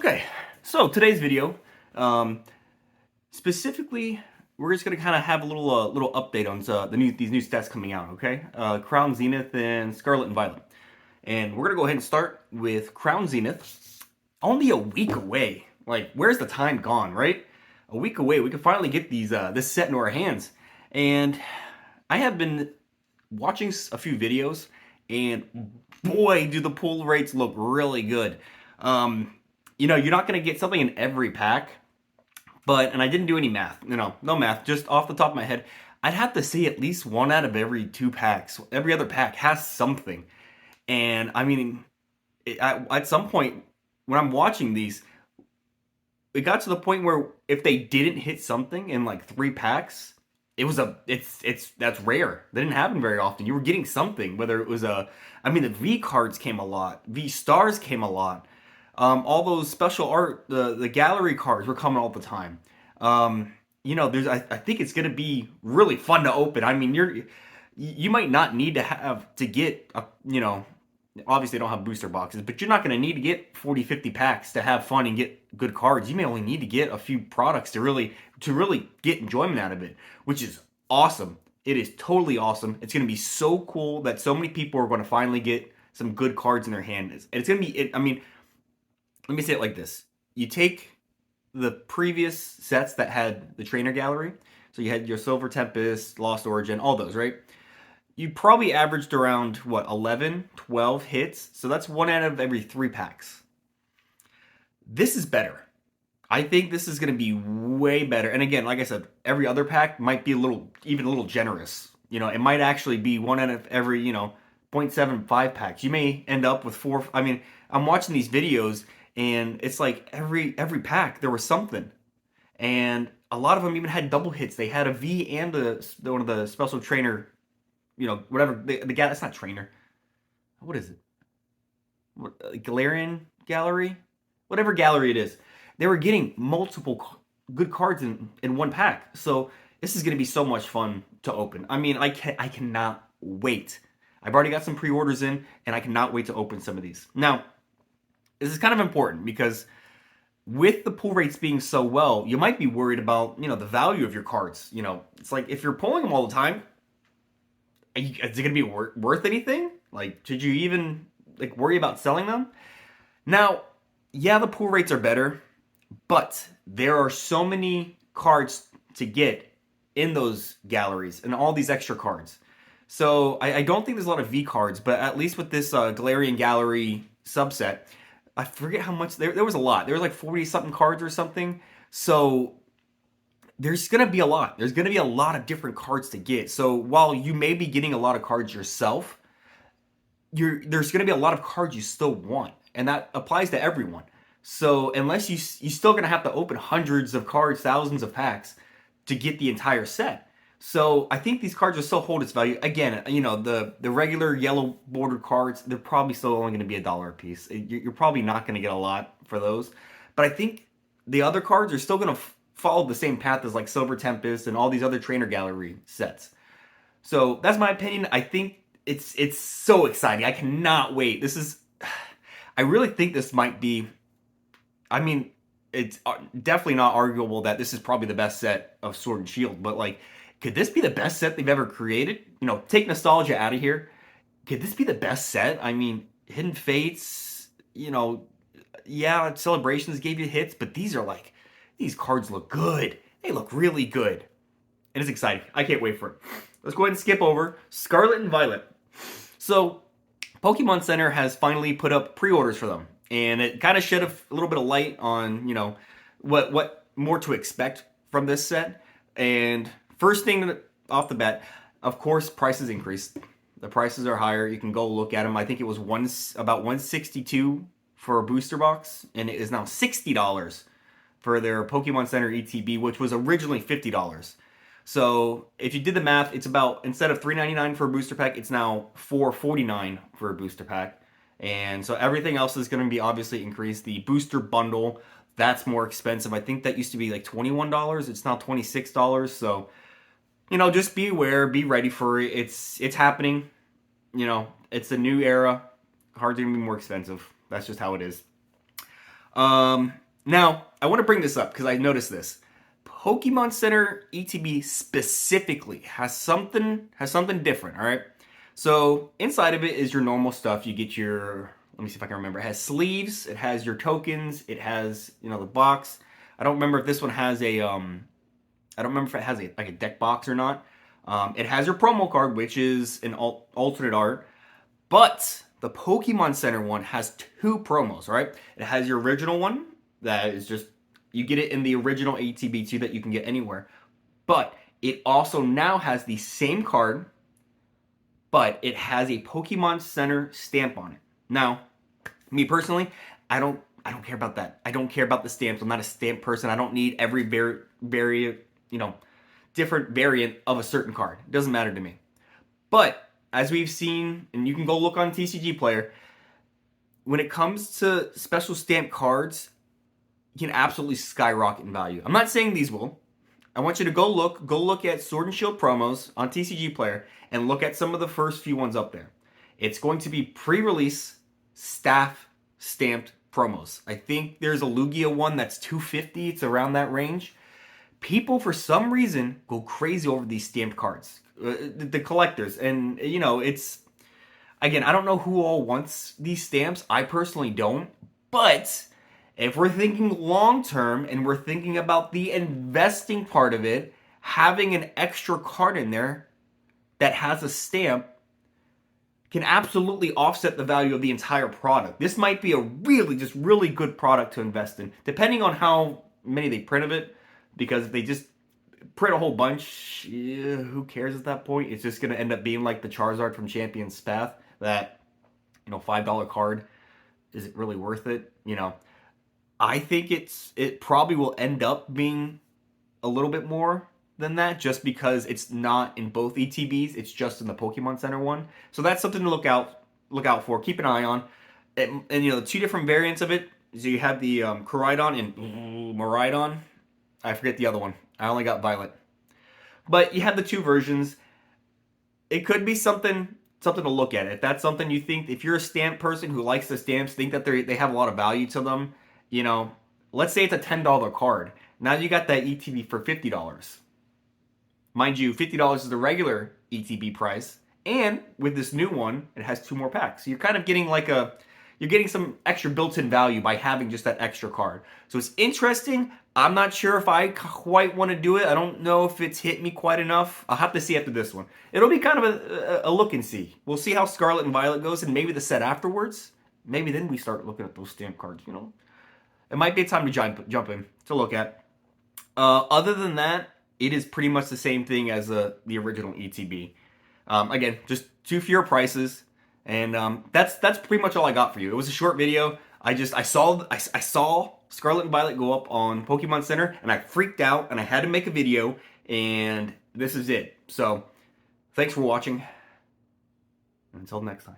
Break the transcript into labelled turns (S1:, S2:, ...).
S1: Okay, so today's video, specifically, we're just gonna kind of have a little update on these new stats coming out. Okay, Crown Zenith and Scarlet and Violet, and we're gonna go ahead and start with Crown Zenith. Only a week away. Like, where's the time gone, right? A week away, we can finally get this set into our hands. And I have been watching a few videos, and boy, do the pull rates look really good. You're not going to get something in every pack, and I didn't do any math. No math, just off the top of my head. I'd have to say at least one out of every two packs. Every other pack has something. And I mean, at some point when I'm watching these, it got to the point where if they didn't hit something in like three packs, that's rare. That didn't happen very often. You were getting something, whether it was the V cards came a lot, V stars came a lot. All those special art, the gallery cards were coming all the time. I think it's gonna be really fun to open. I mean, you might not need to get obviously don't have booster boxes, but you're not going to need to get 40, 50 packs to have fun and get good cards. You may only need to get a few products to really get enjoyment out of it, which is awesome. It is totally awesome. It's going to be so cool that so many people are going to finally get some good cards in their hands. And it's going to be, let me say it like this. You take the previous sets that had the trainer gallery. So you had your Silver Tempest, Lost Origin, all those, right? You probably averaged around, 11, 12 hits. So that's one out of every three packs. This is better. I think this is going to be way better. And again, like I said, every other pack might be even a little generous. It might actually be one out of every, 0.75 packs. You may end up with four. I'm watching these videos and it's like every pack there was something. And a lot of them even had double hits. They had a V and one of the special trainer, whatever the guy. That's not trainer. What is it? Galarian gallery, whatever gallery it is. They were getting multiple good cards in one pack. So this is going to be so much fun to open. I cannot wait. I've already got some pre-orders in, and I cannot wait to open some of these. Now, this is kind of important because with the pull rates being so well, you might be worried about the value of your cards. It's like if you're pulling them all the time, is it going to be worth anything? Like, should you even worry about selling them? Now, yeah, the pull rates are better, but there are so many cards to get in those galleries and all these extra cards. So I don't think there's a lot of V cards, but at least with this Galarian Gallery subset, I forget how much, there was a lot. There was like 40-something cards or something. So there's going to be a lot. There's going to be a lot of different cards to get. So while you may be getting a lot of cards yourself, there's going to be a lot of cards you still want. And that applies to everyone. So unless you're still going to have to open hundreds of cards, thousands of packs to get the entire set. So I think these cards will still hold its value. Again, the regular yellow bordered cards, they're probably still only going to be $1 a piece. You're probably not going to get a lot for those. But I think the other cards are still going to follow the same path as like Silver Tempest and all these other trainer gallery sets. So that's my opinion. I think it's so exciting. I cannot wait. I really think this might be, it's definitely not arguable that this is probably the best set of Sword and Shield, but could this be the best set they've ever created? Take nostalgia out of here. Could this be the best set? Hidden Fates, yeah, Celebrations gave you hits, but these cards look good. They look really good. And it's exciting. I can't wait for it. Let's go ahead and skip over Scarlet and Violet. So, Pokemon Center has finally put up pre-orders for them. And it kind of shed a little bit of light on, what more to expect from this set. And first thing off the bat, of course, prices increased. The prices are higher. You can go look at them. I think it was about $162 for a booster box, and it is now $60 for their Pokemon Center ETB, which was originally $50. So if you did the math, it's about, instead of $3.99 for a booster pack, it's now $4.49 for a booster pack. And so everything else is going to be obviously increased. The booster bundle, that's more expensive. I think that used to be like $21. It's now $26. So, just be aware, be ready for it. It's happening. It's a new era. Cards are going to be more expensive. That's just how it is. Now, I want to bring this up because I noticed this. Pokemon Center ETB specifically has something different, all right? So inside of it is your normal stuff. You get your, let me see if I can remember. It has sleeves, it has your tokens, it has, you know, the box. I don't remember if this one has a, I don't remember if it has like a deck box or not. It has your promo card, which is an alternate art, but the Pokemon Center one has two promos, right? It has your original one that is just, you get it in the original ATB2 that you can get anywhere. But it also now has the same card, but it has a Pokemon Center stamp on it. Now, me personally, I don't care about that. I don't care about the stamps. I'm not a stamp person. I don't need every different variant of a certain card. It doesn't matter to me. But as we've seen, and you can go look on TCG Player, when it comes to special stamp cards, you can absolutely skyrocket in value. I'm not saying these will. I want you to go look at Sword and Shield promos on TCG Player and look at some of the first few ones up there. It's going to be pre-release staff stamped promos. I think there's a Lugia one that's $250. It's around that range. People, for some reason, go crazy over these stamped cards. The collectors. And, you know, it's... Again, I don't know who all wants these stamps. I personally don't. But if we're thinking long-term and we're thinking about the investing part of it, having an extra card in there that has a stamp can absolutely offset the value of the entire product. This might be a really good product to invest in, depending on how many they print of it, because if they just print a whole bunch, who cares at that point? It's just going to end up being like the Charizard from Champion's Path, that, you know, $5 card. Is it really worth it? You know, I think it probably will end up being a little bit more than that, just because it's not in both ETBs, it's just in the Pokemon Center one. So that's something to look out for. Keep an eye on. And you know, the two different variants of it. So you have the Koraidon and Miraidon. I forget the other one. I only got Violet. But you have the two versions. It could be something to look at. If that's something you think, if you're a stamp person who likes the stamps, think that they have a lot of value to them, you know, let's say it's a $10 card. Now you got that ETB for $50. Mind you, $50 is the regular ETB price, and with this new one, it has 2 more packs. So you're kind of getting you're getting some extra built-in value by having just that extra card. So it's interesting. I'm not sure if I quite want to do it. I don't know if it's hit me quite enough. I'll have to see after this one. It'll be kind of a look and see. We'll see how Scarlet and Violet goes, and maybe the set afterwards. Maybe then we start looking at those stamp cards, you know. It might be a time to jump in to look at. Other than that, it is pretty much the same thing as the original ETB. Again, just 2 fewer prices, and that's pretty much all I got for you. It was a short video. I saw Scarlet and Violet go up on Pokemon Center, and I freaked out, and I had to make a video, and this is it. So, thanks for watching. Until next time.